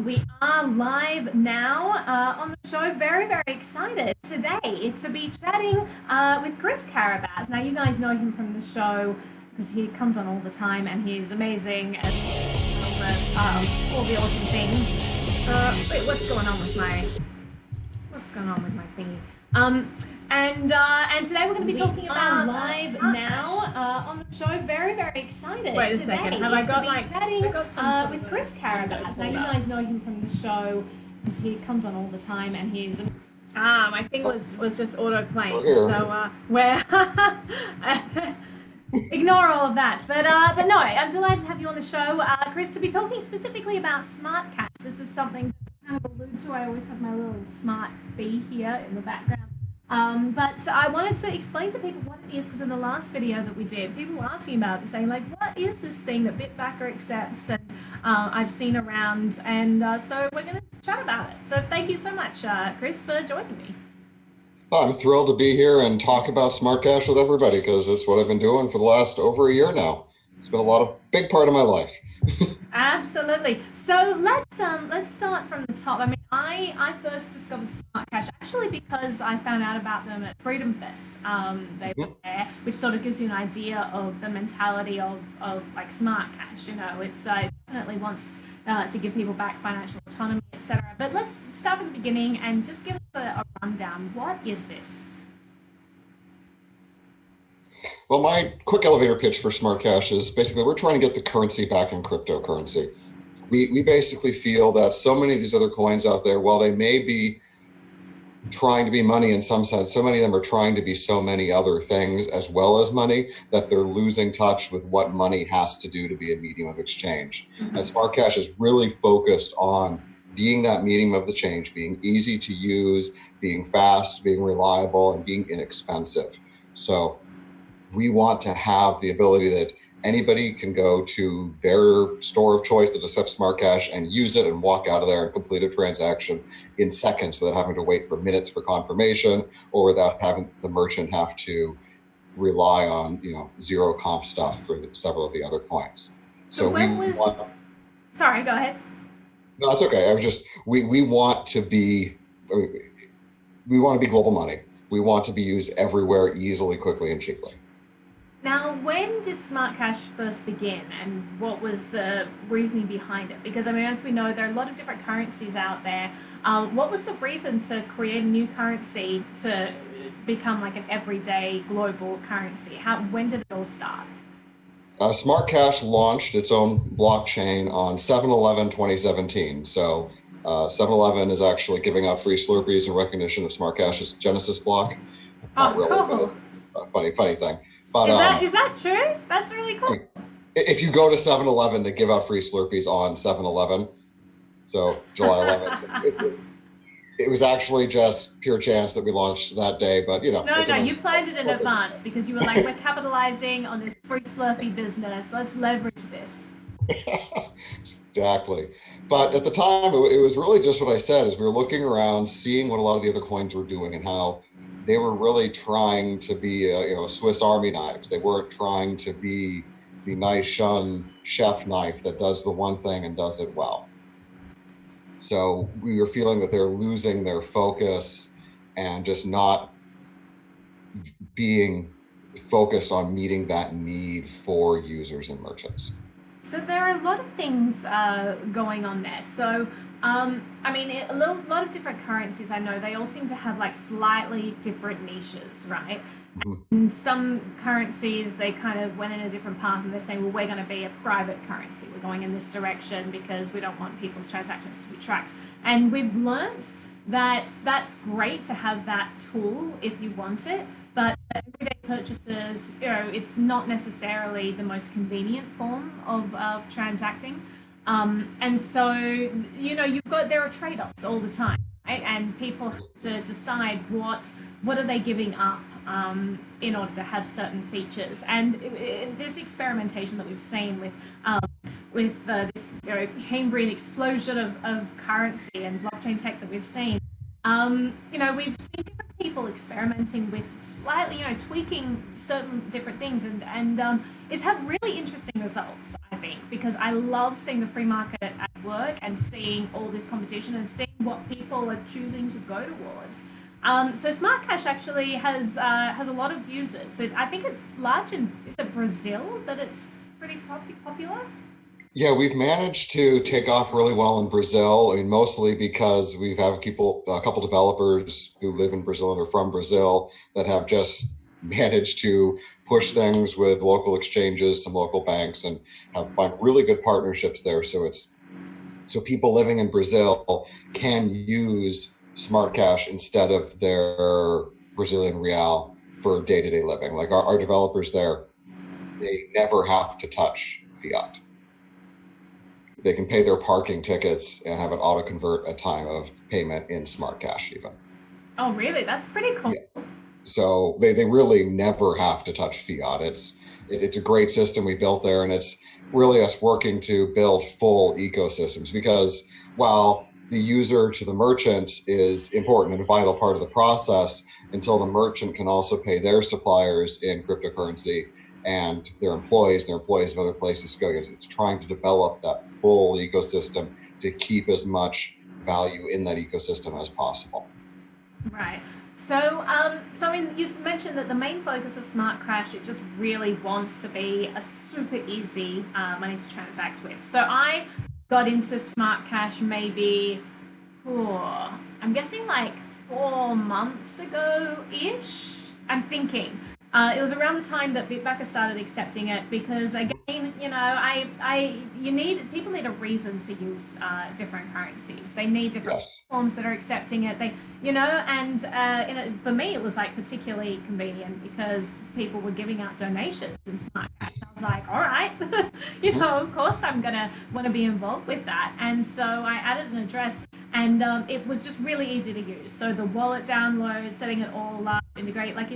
We are live now on the show. Very, very excited today to be chatting with Chris Karabats. Now, you guys know him from the show because he comes on all the time and he's amazing and all the awesome things. Wait, what's going on with my thingy? And today we're going to be talking about live now on the show. Very, very excited. Wait a second. Have I got chatting with Chris Karabats? Now, you guys know him from the show because he comes on all the time and he's my thing was just auto playing. So we're ignore all of that. But no, I'm delighted to have you on the show, Chris, to be talking specifically about smart cash. This is something I kind of allude to. I always have my little smart bee here in the background. But I wanted to explain to people what it is, because in the last video that we did, people were asking about it, saying like, what is this thing that Bitbacker accepts and I've seen around, and so we're going to chat about it. So thank you so much, Chris, for joining me. I'm thrilled to be here and talk about smart cash with everybody, because it's what I've been doing for the last over a year now. It's been a big part of my life. Absolutely. So let's start from the top. I mean, I first discovered Smart Cash actually because I found out about them at Freedom Fest. They were there, which sort of gives you an idea of the mentality of like Smart Cash. You know, it definitely wants to give people back financial autonomy, etc. But let's start from the beginning and just give us a rundown. What is this? Well, my quick elevator pitch for smart cash is basically we're trying to get the currency back in cryptocurrency. We basically feel that so many of these other coins out there, while they may be trying to be money in some sense, so many of them are trying to be so many other things as well as money that they're losing touch with what money has to do to be a medium of exchange. And smart cash is really focused on being that medium of the change, being easy to use, being fast, being reliable, and being inexpensive. So we want to have the ability that anybody can go to their store of choice that accepts smart cash and use it and walk out of there and complete a transaction in seconds without having to wait for minutes for confirmation or without having the merchant have to rely on, zero conf stuff for several of the other coins. So sorry, go ahead. No, it's okay. We want to be global money. We want to be used everywhere easily, quickly, and cheaply. Now, when did Smart Cash first begin, and what was the reasoning behind it? Because, I mean, as we know, there are a lot of different currencies out there. What was the reason to create a new currency to become like an everyday global currency? When did it all start? Smart Cash launched its own blockchain on 7/11/2017. So 7/11 is actually giving out free Slurpees in recognition of Smart Cash's Genesis block. Cool. Funny thing. But, is that true? That's really cool. If you go to 7/11, they give out free Slurpees on 7/11. So July 11th. It was actually just pure chance that we launched that day, but No, you planned it in advance because you were like, we're capitalizing on this free Slurpee business. Let's leverage this. Exactly. But at the time, it was really just what I said, is we were looking around, seeing what a lot of the other coins were doing and how they were really trying to be Swiss Army knives. They weren't trying to be the nice shun chef knife that does the one thing and does it well. So we were feeling that they're losing their focus and just not being focused on meeting that need for users and merchants. So there are a lot of things going on there. So, I mean, a lot of different currencies, I know, they all seem to have like slightly different niches, right? And some currencies, they kind of went in a different path and they're saying, well, we're going to be a private currency. We're going in this direction because we don't want people's transactions to be tracked. And we've learnt that that's great to have that tool if you want it, but everyday purchases, it's not necessarily the most convenient form of transacting. And so, there are trade-offs all the time, right? And people have to decide what are they giving up in order to have certain features. And this experimentation that we've seen with this Cambrian explosion of currency and blockchain tech that we've seen, we've seen different people experimenting with slightly, tweaking certain different things, and it's had really interesting results, I think, because I love seeing the free market at work and seeing all this competition and seeing what people are choosing to go towards. So Smart Cash actually has a lot of users. I think it's large in, is it Brazil that it's pretty popular? Yeah, we've managed to take off really well in Brazil, and mostly because we've have a couple developers who live in Brazil and are from Brazil that have just managed to push things with local exchanges, some local banks, and have found really good partnerships there. So people living in Brazil can use Smart Cash instead of their Brazilian real for day-to-day living. Like our developers there, they never have to touch fiat. They can pay their parking tickets and have it auto convert a time of payment in Smart Cash even. Oh, really? That's pretty cool. Yeah. So they really never have to touch fiat. It's a great system we built there, and it's really us working to build full ecosystems, because while the user to the merchant is important and a vital part of the process, until the merchant can also pay their suppliers in cryptocurrency and their employees of other places to go. It's trying to develop that full ecosystem to keep as much value in that ecosystem as possible. Right. So I mean, you mentioned that the main focus of Smart Cash, it just really wants to be a super easy money to transact with. So I got into Smart Cash maybe, I'm guessing like 4 months ago ish. I'm thinking. It was around the time that Bitbacker started accepting it because again, people need a reason to use different currencies. They need different Yes. platforms that are accepting it. For me, it was like particularly convenient because people were giving out donations in Smart Cash. I was like, all right, of course I'm gonna want to be involved with that. And so I added an address, and it was just really easy to use. So the wallet download, setting it all up, integrate, like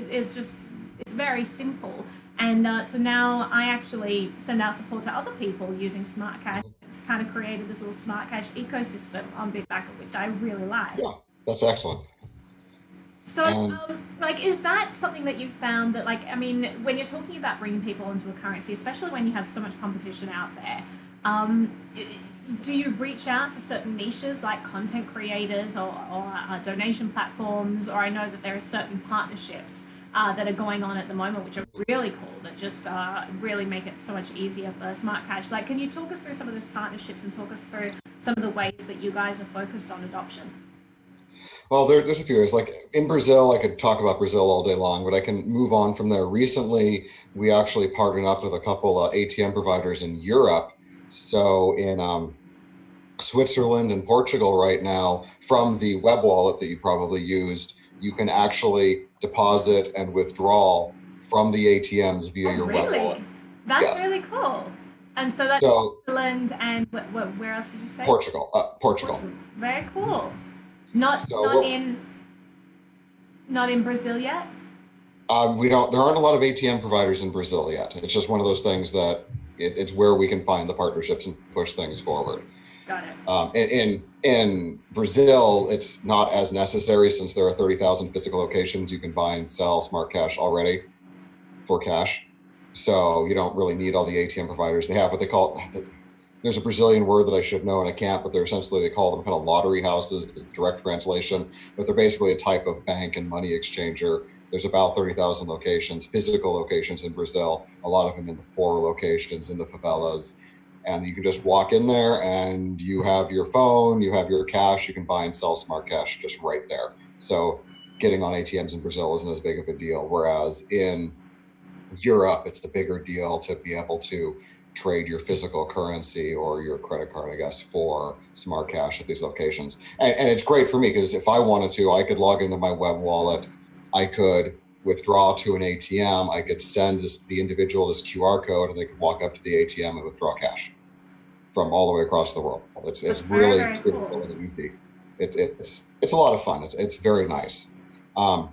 it's very simple. And so now I actually send out support to other people using Smart Cash. It's kind of created this little Smart Cash ecosystem on Bitbacker, which I really like. Yeah, that's excellent. So, And is that something that you've found that, like, I mean, when you're talking about bringing people into a currency, especially when you have so much competition out there, um, do you reach out to certain niches like content creators or donation platforms? Or I know that there are certain partnerships that are going on at the moment, which are really cool, that just really make it so much easier for Smart Cash. Like, can you talk us through some of those partnerships and talk us through some of the ways that you guys are focused on adoption? well, there's a few areas. Like in Brazil, I could talk about Brazil all day long, but I can move on from there. Recently, we actually partnered up with a couple ATM providers in Europe. So in Switzerland and Portugal right now, from the web wallet that you probably used, you can actually deposit and withdraw from the ATMs via Oh, your web wallet. really? That's Yes. really cool. And so that's So Switzerland and where else did you say? Portugal. Portugal. Very cool. Not So not in not in Brazil yet. we don't. There aren't a lot of ATM providers in Brazil yet. It's just one of those things that it's where we can find the partnerships and push things forward. Got it. In Brazil, it's not as necessary since there are 30,000 physical locations. You can buy and sell Smart Cash already for cash, so you don't really need all the ATM providers. They have what they call, there's a Brazilian word that I should know and I can't, but they're essentially, they call them kind of lottery houses is the direct translation, but they're basically a type of bank and money exchanger. There's about 30,000 locations, physical locations in Brazil, a lot of them in the poorer locations, in the favelas. And you can just walk in there and you have your phone, you have your cash, you can buy and sell Smart Cash just right there. So getting on ATMs in Brazil isn't as big of a deal. Whereas in Europe, it's the bigger deal to be able to trade your physical currency or your credit card, I guess, for Smart Cash at these locations. And it's great for me because if I wanted to, I could log into my web wallet, I could withdraw to an ATM, I could send the individual this QR code, and they could walk up to the ATM and withdraw cash from all the way across the world. That's It's very, really very critical cool. and easy. It's a lot of fun. It's very nice. Um,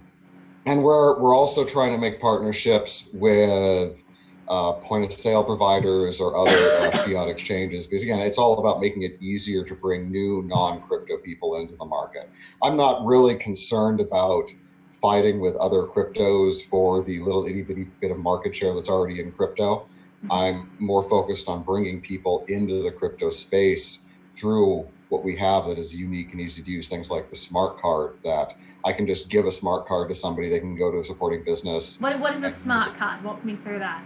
and we're also trying to make partnerships with point of sale providers or other fiat exchanges, because again, it's all about making it easier to bring new non-crypto people into the market. I'm not really concerned about fighting with other cryptos for the little itty bitty bit of market share that's already in crypto. I'm more focused on bringing people into the crypto space through what we have that is unique and easy to use. Things like the smart card, that I can just give a smart card to somebody. They can go to a supporting business. What is a smart card? Walk me through that.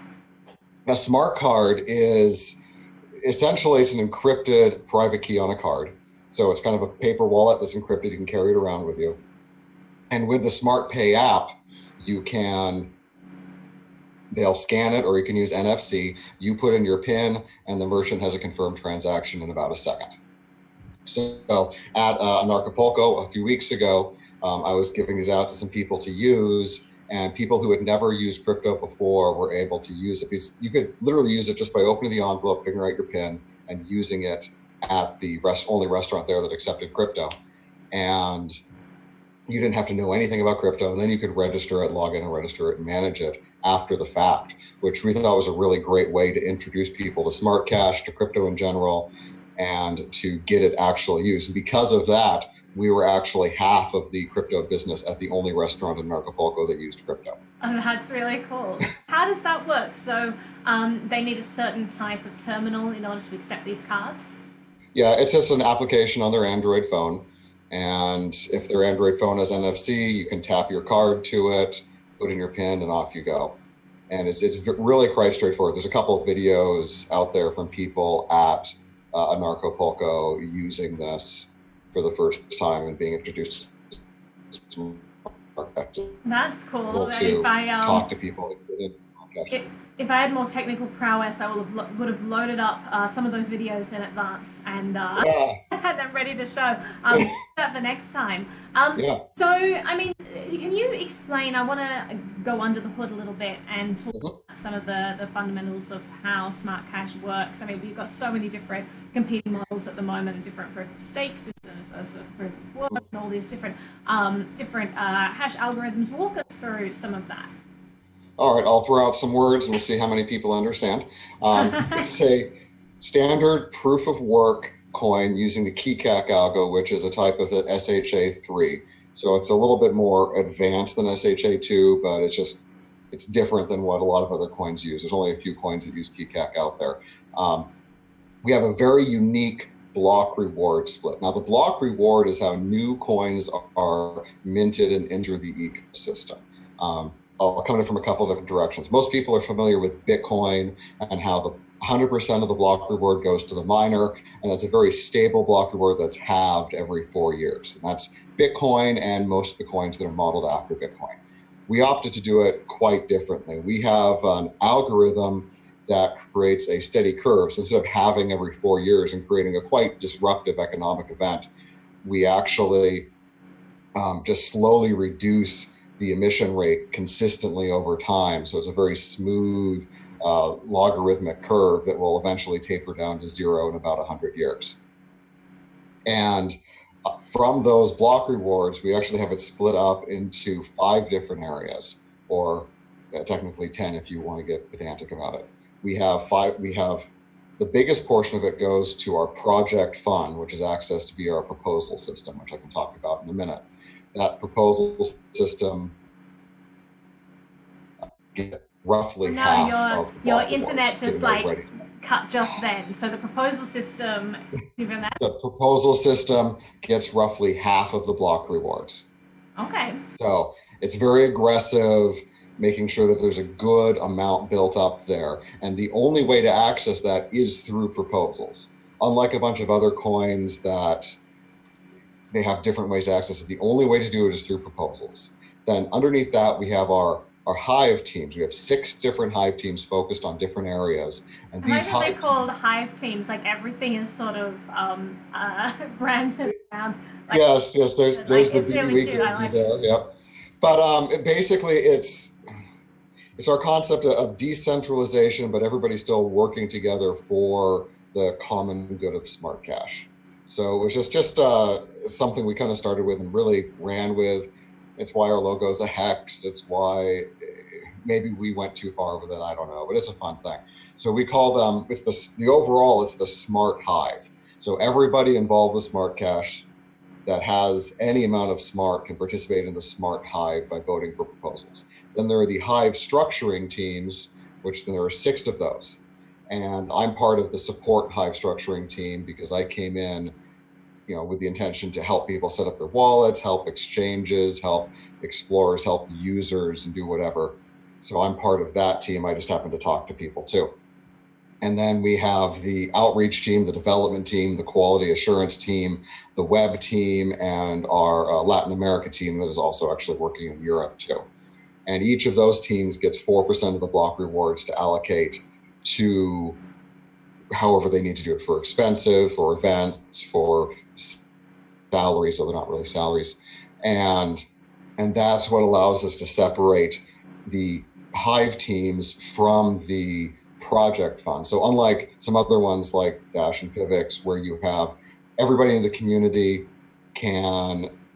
A smart card is essentially, it's an encrypted private key on a card. So it's kind of a paper wallet that's encrypted. You can carry it around with you. And with the Smart Pay app, they'll scan it, or you can use NFC. You put in your PIN, and the merchant has a confirmed transaction in about a second. So at Anarchapulco a few weeks ago, I was giving these out to some people to use, and people who had never used crypto before were able to use it, because you could literally use it just by opening the envelope, figuring out your PIN, and using it at the only restaurant there that accepted crypto. And you didn't have to know anything about crypto, and then you could register it, log in and register it, and manage it after the fact, which we thought was a really great way to introduce people to smart cash, to crypto in general, and to get it actually used. And because of that, we were actually half of the crypto business at the only restaurant in Acapulco that used crypto. Oh, that's really cool. How does that work? So they need a certain type of terminal in order to accept these cards? Yeah, it's just an application on their Android phone. And if their Android phone has NFC, you can tap your card to it, put in your PIN, and off you go. And it's really quite straightforward. There's a couple of videos out there from people at Anarchapulco using this for the first time and being introduced to That's cool. To talk to people. If I had more technical prowess, I would have loaded up some of those videos in advance and had them ready to show that for next time. So, I mean, can you explain? I want to go under the hood a little bit and talk about some of the fundamentals of how smart cash works. I mean, we've got so many different competing models at the moment, different proof of stake systems, proof of work, and all these different hash algorithms. Walk us through some of that. All right, I'll throw out some words and we'll see how many people understand. It's a standard proof of work coin using the KeyCac algo, which is a type of SHA-3. So it's a little bit more advanced than SHA-2, but it's different than what a lot of other coins use. There's only a few coins that use KeyCac out there. We have a very unique block reward split. Now, the block reward is how new coins are minted and enter the ecosystem. I'll come in from a couple of different directions. Most people are familiar with Bitcoin and how the 100% of the block reward goes to the miner, and that's a very stable block reward that's halved every 4 years. And that's Bitcoin and most of the coins that are modeled after Bitcoin. We opted to do it quite differently. We have an algorithm that creates a steady curve. So instead of halving every 4 years and creating a quite disruptive economic event, we actually just slowly reduce the emission rate consistently over time. So it's a very smooth logarithmic curve that will eventually taper down to zero in about 100 years. And from those block rewards, we actually have it split up into 5 different areas, or technically 10 if you want to get pedantic about it. We have the biggest portion of it goes to our project fund, which is accessed via our proposal system, which I can talk about in a minute. That proposal system get roughly half of the your internet just like cut just then. So the proposal system, given that the proposal system gets roughly half of the block rewards. Okay. So it's very aggressive, making sure that there's a good amount built up there. And the only way to access that is through proposals. Unlike a bunch of other coins that they have different ways to access it, the only way to do it is through proposals. Then underneath that, we have our hive teams. We have 6 different hive teams focused on different areas. And these hive they're called hive teams, like everything is sort of branded around. Like, yes, there's like, the it's really cute. I like there, yep. But basically it's our concept of decentralization, but everybody's still working together for the common good of smart cash. So it was just something we kind of started with and really ran with. It's why our logo is a hex. It's why maybe we went too far with it. I don't know, but it's a fun thing. So we call them, it's the overall, it's the smart hive. So everybody involved with smart cash that has any amount of smart can participate in the smart hive by voting for proposals. Then there are the hive structuring teams, which then there are 6 of those. And I'm part of the support hive structuring team because I came in, with the intention to help people set up their wallets, help exchanges, help explorers, help users, and do whatever. So I'm part of that team. I just happen to talk to people too. And then we have the outreach team, the development team, the quality assurance team, the web team, and our Latin America team that is also actually working in Europe too. And each of those teams gets 4% of the block rewards to allocate to however they need to do it, for expensive, for events, for salaries, so they're not really salaries. And that's what allows us to separate the hive teams from the project fund. So unlike some other ones like Dash and Pivx, where you have everybody in the community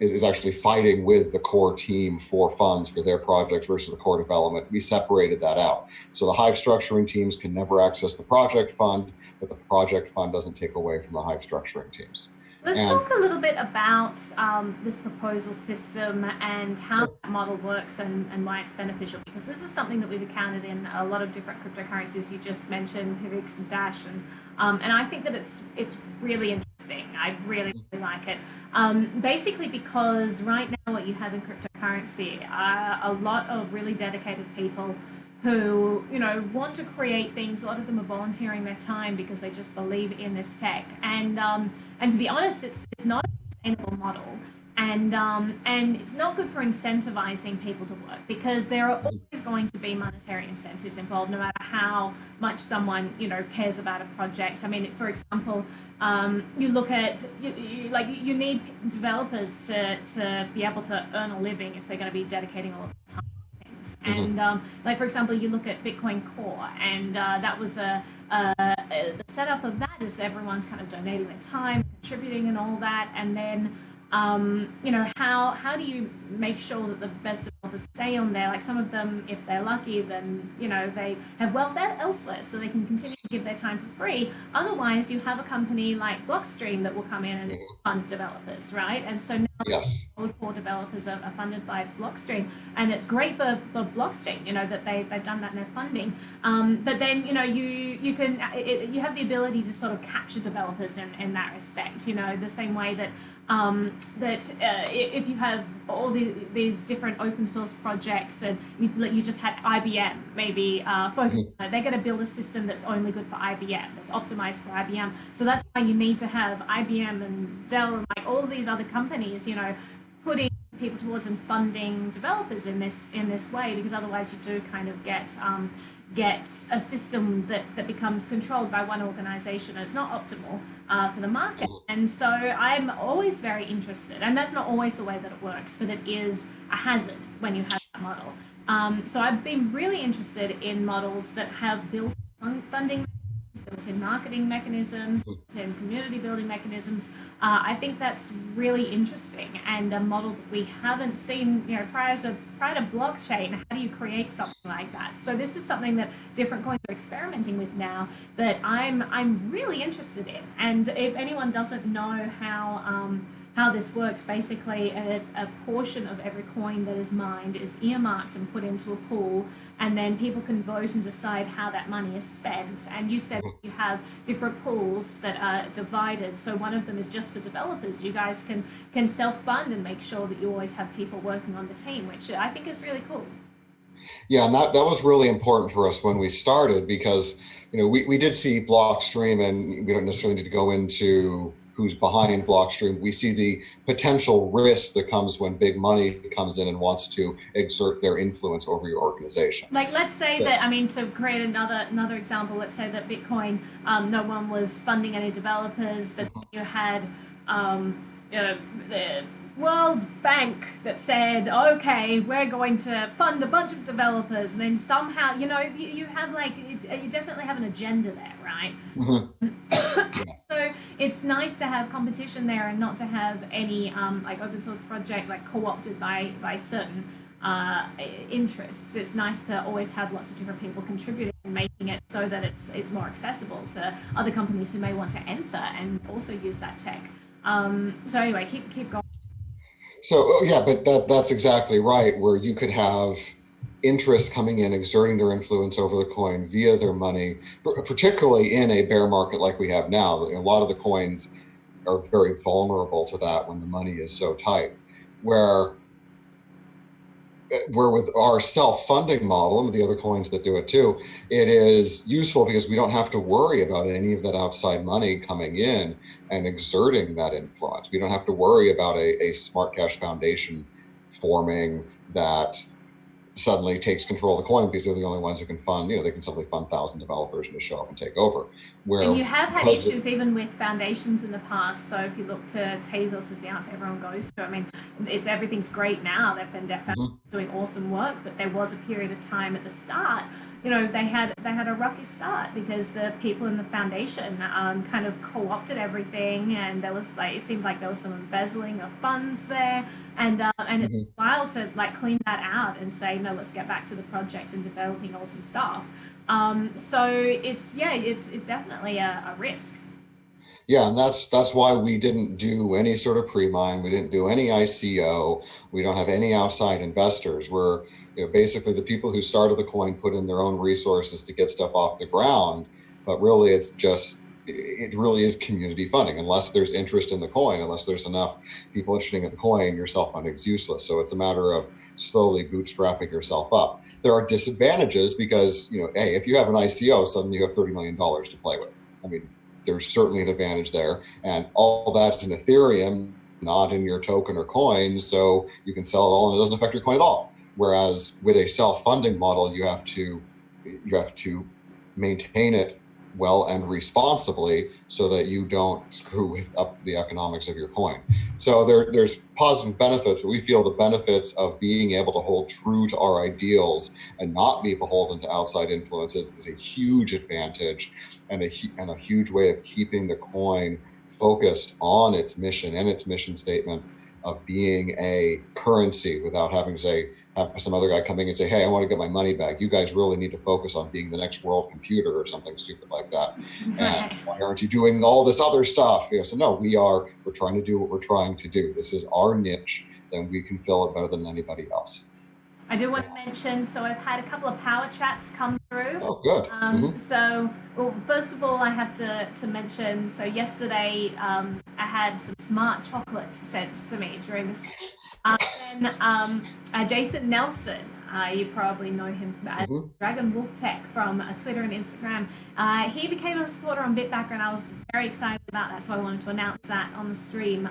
is actually fighting with the core team for funds for their project versus the core development, we separated that out. So the hive structuring teams can never access the project fund, but the project fund doesn't take away from the hive structuring teams. Let's talk a little bit about this proposal system and how that model works and why it's beneficial, because this is something that we've encountered in a lot of different cryptocurrencies. You just mentioned Pivx and Dash, and I think that it's really interesting. I really like it. Basically because right now what you have in cryptocurrency are a lot of really dedicated people who want to create things. A lot of them are volunteering their time because they just believe in this tech, and to be honest, it's not a sustainable model, and it's not good for incentivizing people to work, because there are always going to be monetary incentives involved, no matter how much someone cares about a project. I mean, for example, you look at you need developers to be able to earn a living if they're going to be dedicating all of their time. And like, for example, you look at Bitcoin Core, and that was the setup of that is everyone's kind of donating their time, contributing, and all that, and then how do you make sure that the best developers stay on there? Like, some of them, if they're lucky, then they have wealth elsewhere, so they can continue to give their time for free. Otherwise, you have a company like Blockstream that will come in and fund developers, right? And so now all the core developers are funded by Blockstream, and it's great for Blockstream, that they've done that in their funding. But then you have the ability to sort of capture developers in that respect. The same way that if you have all these different open source projects, and you just had IBM maybe focus on it, they're going to build a system that's only good for IBM, that's optimized for IBM. So that's why you need to have IBM and Dell and like all these other companies, putting people towards and funding developers in this way, because otherwise you do kind of get a system that becomes controlled by one organization, and it's not optimal for the market. And so I'm always very interested, and that's not always the way that it works, but it is a hazard when you have that model. So I've been really interested in models that have built-in funding, built-in marketing mechanisms, built-in community building mechanisms. I think that's really interesting, and a model that we haven't seen, prior to blockchain. How do you create something like that? So this is something that different coins are experimenting with now that I'm really interested in. And if anyone doesn't know how this works, basically a portion of every coin that is mined is earmarked and put into a pool, and then people can vote and decide how that money is spent. And you said you have different pools that are divided, so one of them is just for developers. You guys can self-fund and make sure that you always have people working on the team, which I think is really cool. Yeah, and that was really important for us when we started, because we did see Blockstream, and we don't necessarily need to go into who's behind Blockstream. We see the potential risk that comes when big money comes in and wants to exert their influence over your organization. Like, let's say that, to create another example, let's say that Bitcoin, no one was funding any developers, but you had the World Bank that said, okay, we're going to fund a bunch of developers, and then somehow, you have you definitely have an agenda there, right? So it's nice to have competition there, and not to have any open source project co-opted by certain interests. It's nice to always have lots of different people contributing and making it so that it's more accessible to other companies who may want to enter and also use that tech. So anyway, keep going. So yeah, but that's exactly right. Where you could have interest coming in, exerting their influence over the coin via their money, particularly in a bear market like we have now. A lot of the coins are very vulnerable to that when the money is so tight. Where with our self-funding model and the other coins that do it too, it is useful because we don't have to worry about any of that outside money coming in and exerting that influence. We don't have to worry about a smart cash foundation forming that suddenly takes control of the coin because they're the only ones who can fund, they can simply fund 1,000 developers and just show up and take over. And Where you have had because issues even with foundations in the past. So if you look to Tezos as the answer everyone goes to, I mean, everything's great now. They've been doing awesome work, but there was a period of time at the start. They had a rocky start because the people in the foundation kind of co-opted everything, and there was it seemed like there was some embezzling of funds there, and it's Mhm. a while to clean that out and say no, let's get back to the project and developing awesome stuff. So it's definitely a risk. Yeah, and that's why we didn't do any sort of pre-mine. We didn't do any ICO. We don't have any outside investors. We're basically the people who started the coin put in their own resources to get stuff off the ground. But really, it really is community funding. Unless there's interest in the coin, unless there's enough people interested in the coin, your self-funding is useless. So it's a matter of slowly bootstrapping yourself up. There are disadvantages because hey, if you have an ICO, suddenly you have $30 million to play with. I mean, there's certainly an advantage there. And all that's in Ethereum, not in your token or coin. So you can sell it all and it doesn't affect your coin at all. Whereas with a self-funding model, you have to maintain it well and responsibly so that you don't screw up the economics of your coin. So there's positive benefits, but we feel the benefits of being able to hold true to our ideals and not be beholden to outside influences is a huge advantage and a huge way of keeping the coin focused on its mission and its mission statement of being a currency without having to have some other guy coming and say, hey, I want to get my money back. You guys really need to focus on being the next world computer or something stupid like that. And Right. why aren't you doing all this other stuff? So no, we're trying to do what we're trying to do. This is our niche, then we can fill it better than anybody else. I do want to mention, so I've had a couple of power chats come through. Oh, good. Well, first of all, I have to mention, so yesterday I had some smart chocolate sent to me during this. Then Jason Nelson, you probably know him as Mm-hmm. Dragon Wolf Tech from Twitter and Instagram. He became a supporter on Bitbacker, and I was very excited about that, so I wanted to announce that on the stream.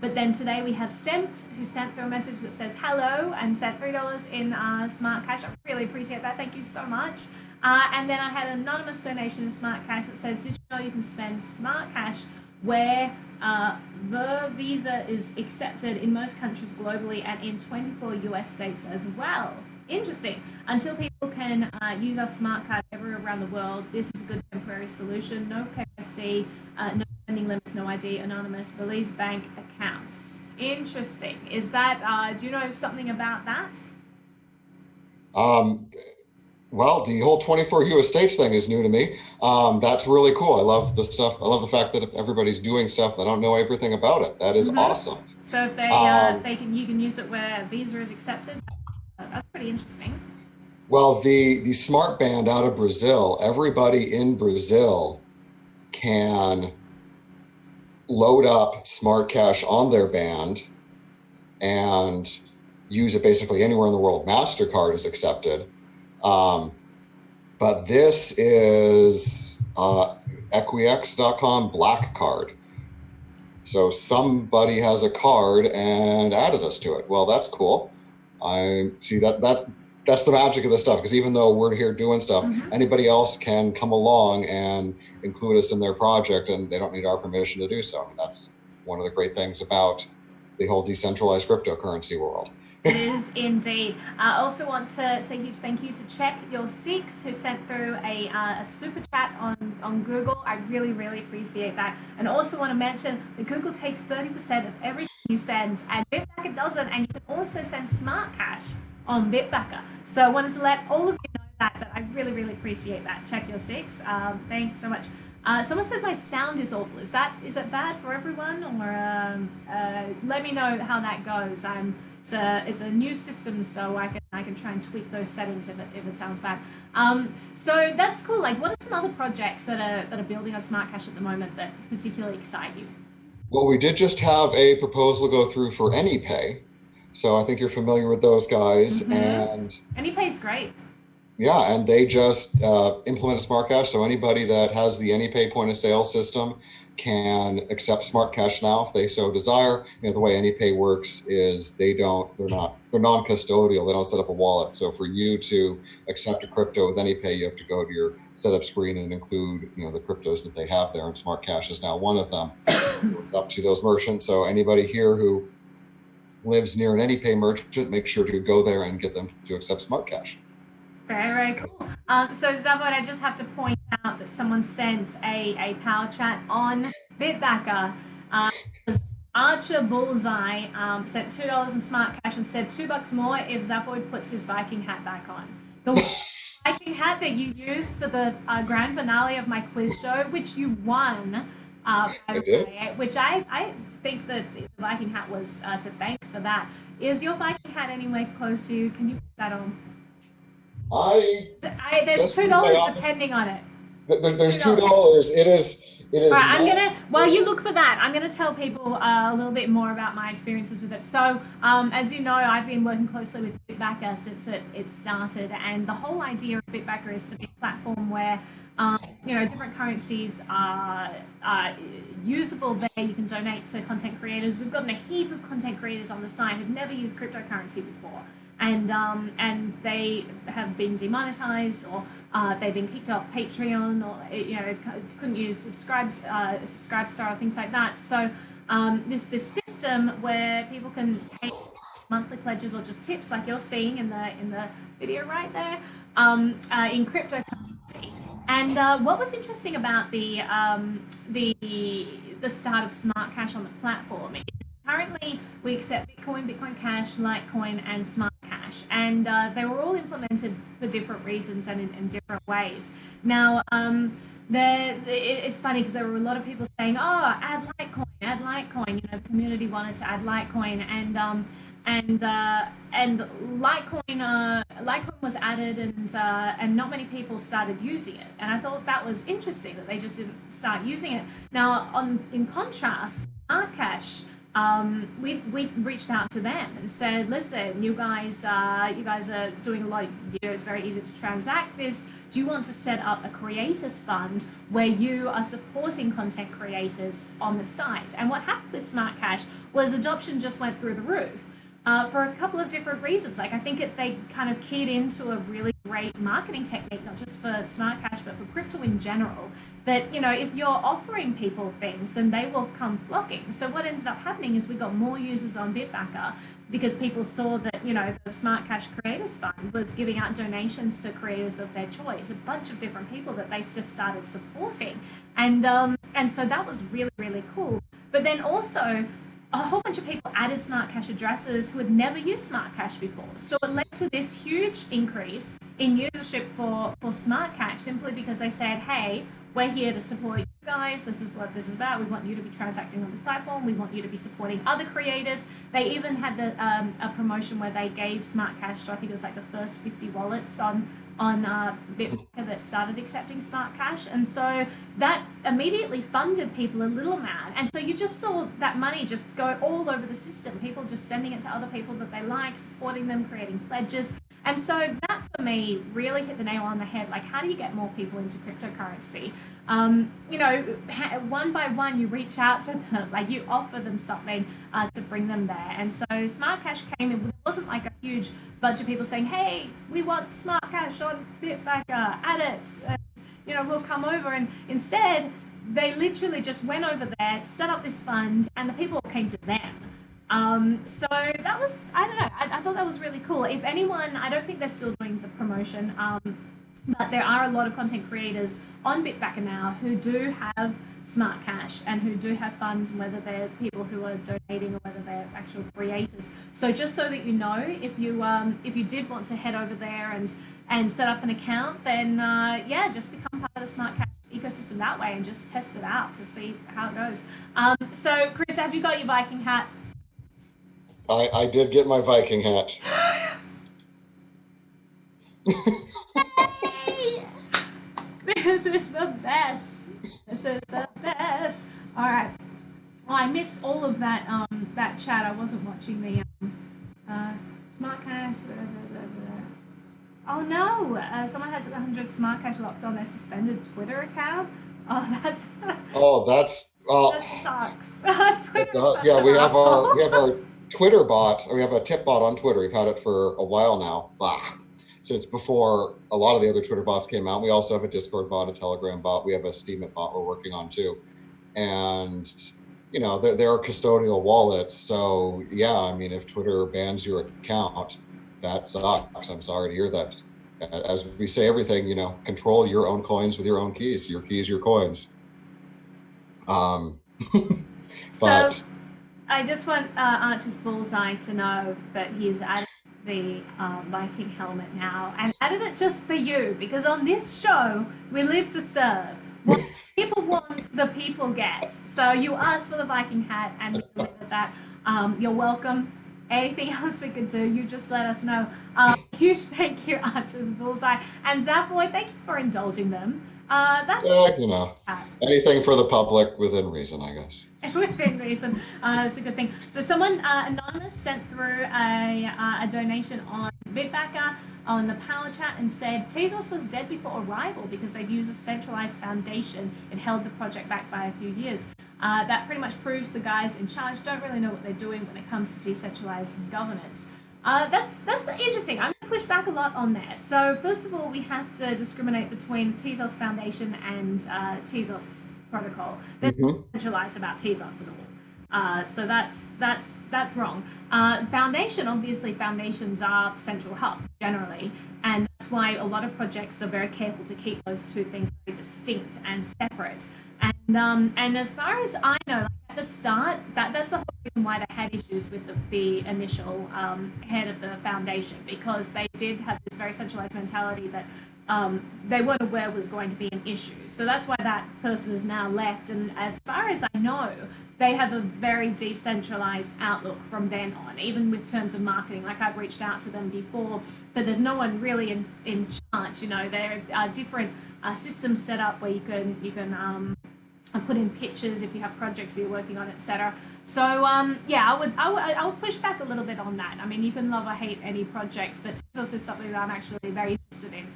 But then today we have Semt, who sent through a message that says hello and sent $3 in Smart Cash. I really appreciate that. Thank you so much. And then I had an anonymous donation in Smart Cash that says, did you know you can spend Smart Cash where the Visa is accepted in most countries globally and in 24 US states as well? Interesting. Until people can use our smart card everywhere around the world, this is a good temporary solution. No KYC, no spending limits, no ID, anonymous, Belize bank accounts. Interesting. Is that, do you know something about that? Um, Well, the whole 24 US states thing is new to me. That's really cool. I love the stuff. I love the fact that everybody's doing stuff. I don't know everything about it. That is awesome. So if Um, you can use it where Visa is accepted, that's pretty interesting. well, the smart band out of Brazil, everybody in Brazil can load up smart cash on their band and use it basically anywhere in the world. MasterCard is accepted. Um, but this is Equiex.com Black Card. So somebody has a card and added us to it. Well, that's cool. I see that's the magic of this stuff, because even though we're here doing stuff, anybody else can come along and include us in their project, and they don't need our permission to do so. And that's one of the great things about the whole decentralized cryptocurrency world. It is indeed. I also want to say a huge thank you to Check Your Six, who sent through a super chat on Google. I really, really appreciate that. And also want to mention that Google takes 30% of everything you send, and Bitbacker doesn't. And you can also send Smart Cash on Bitbacker. So I wanted to let all of you know that I really, really appreciate that. Check your six. Thank you so much. Someone says my sound is awful. Is it bad for everyone, or let me know how that goes. It's a new system, so I can try and tweak those settings if it sounds bad. So that's cool. Like, what are some other projects that are building on Smart Cash at the moment that particularly excite you? Well, we did just have a proposal go through for AnyPay. So I think you're familiar with those guys. Mm-hmm. And AnyPay's great. yeah, and they just implemented Smart Cash. So anybody that has the AnyPay point of sale system can accept Smart Cash now if they so desire. The way AnyPay works is they're non-custodial. They don't set up a wallet. So for you to accept a crypto with AnyPay, you have to go to your setup screen and include the cryptos that they have there, and Smart Cash is now one of them. It's up to those merchants. So anybody here who lives near an AnyPay merchant, make sure to go there and get them to accept Smart Cash. Very, very cool. So Zavod, I just have to point out that someone sent a power chat on Bitbacker. Archer Bullseye sent $2 in Smart Cash and said $2 more if Zavod puts his Viking hat back on. The Viking hat that you used for the grand finale of my quiz show, which you won, by I the did. way, which I think that the Viking hat was to thank for that. Is your Viking hat anywhere close to you? Can you put that on? I There's just two use my dollars office. depending on it. There's Two two dollars. dollars. It is All right, I'm not. gonna while you look for that, I'm gonna tell people a little bit more about my experiences with it. So, as you know, I've been working closely with Bitbacker since it started, and the whole idea of Bitbacker is to be a platform where different currencies are usable there. You can donate to content creators. We've gotten a heap of content creators on the site who've never used cryptocurrency before, and they have been demonetized, or they've been kicked off Patreon, or couldn't use Subscribestar or things like that. So this system where people can pay monthly pledges or just tips, like you're seeing in the video right there, in cryptocurrency. And what was interesting about the start of Smart Cash on the platform is currently we accept Bitcoin, Bitcoin Cash, Litecoin, and Smart Cash, and they were all implemented for different reasons and in different ways. Now, it's funny because there were a lot of people saying, "Oh, add Litecoin, add Litecoin." The community wanted to add Litecoin, and Litecoin was added, and not many people started using it. And I thought that was interesting that they just didn't start using it. Now, in contrast, Smart Cash, we reached out to them and said, listen, you guys are doing a lot. It's very easy to transact this. Do you want to set up a creators fund where you are supporting content creators on the site? And what happened with Smart Cash was adoption just went through the roof. For a couple of different reasons. Like, I think they kind of keyed into a really great marketing technique, not just for Smart Cash, but for crypto in general, that, if you're offering people things, then they will come flocking. So what ended up happening is we got more users on Bitbacker because people saw that, the Smart Cash Creators Fund was giving out donations to creators of their choice, a bunch of different people that they just started supporting. And so that was really, really cool. But then also, a whole bunch of people added Smart Cash addresses who had never used Smart Cash before. So it led to this huge increase in usership for Smart Cash simply because they said, hey, we're here to support you guys. This is what this is about. We want you to be transacting on this platform. We want you to be supporting other creators. They even had a promotion where they gave Smart Cash to, I think it was like the first 50 wallets on Bitbacker that started accepting Smart Cash. And so that immediately funded people a little amount. And so you just saw that money just go all over the system, people just sending it to other people that they like, supporting them, creating pledges. And so that for me really hit the nail on the head. Like, how do you get more people into cryptocurrency? One by one, you reach out to them, like you offer them something to bring them there. And so Smart Cash came in. It wasn't like a huge bunch of people saying, hey, we want Smart Cash on Bitbacker, add it, and, we'll come over. And instead, they literally just went over there, set up this fund, and the people came to them. So that was, I don't know, I thought that was really cool. If anyone, I don't think they're still doing the promotion, But there are a lot of content creators on Bitbacker now who do have smart cash and who do have funds, whether they're people who are donating or whether they're actual creators. So just so that you know, if you did want to head over there and set up an account, then yeah, just become part of the smart cash ecosystem that way and just test it out to see how it goes. So Chris, have you got your Viking hat? I did get my Viking hat. This is the best. This is the best. All right. Well, I missed all of that that chat. I wasn't watching the smart cash. Oh no! Someone has 100 smart cash locked on their suspended Twitter account. Oh, that's. Oh, that's. That sucks. Twitter is such Yeah, an we have asshole. our Twitter bot. We have a tip bot on Twitter. We've had it for a while now. Since before a lot of the other Twitter bots came out. We also have a Discord bot, a Telegram bot. We have a Steemit bot we're working on too. And they're custodial wallets. So yeah, I mean, if Twitter bans your account, that sucks. I'm sorry to hear that. As we say everything, control your own coins with your own keys. Your keys, your coins. So but I just want Archer's Bullseye to know that he's added the Viking helmet now and added it just for you, because on this show we live to serve. What people want, the people get. So you asked for the Viking hat and we delivered that. You're welcome. Anything else we could do, you just let us know. Huge thank you, Archer's Bullseye. And Zavoy, thank you for indulging them. Anything for the public within reason, I guess. Within reason. It's a good thing. So someone anonymous sent through a donation on Bitbacker on the power chat and said Tezos was dead before arrival because they've used a centralized foundation. It held the project back by a few years. That pretty much proves the guys in charge don't really know what they're doing when it comes to decentralized governance. That's interesting. I'm going to push back a lot on there. So first of all, we have to discriminate between the Tezos Foundation and Tezos Protocol. There's nothing centralized about Tezos at all. So that's wrong. Foundation, obviously, foundations are central hubs generally, and that's why a lot of projects are very careful to keep those two things very distinct and separate. And as far as I know, like at the start, that's the whole reason why they had issues with the initial head of the foundation, because they did have this very centralized mentality that they weren't aware was going to be an issue. So that's why that person is now left. And as far as I know, they have a very decentralized outlook from then on, even with terms of marketing. Like I've reached out to them before, but there's no one really in charge. There are different systems set up where you can put in pictures if you have projects that you're working on, etc. So yeah, I would push back a little bit on that. I mean, you can love or hate any project, but Tezos is something that I'm actually very interested in.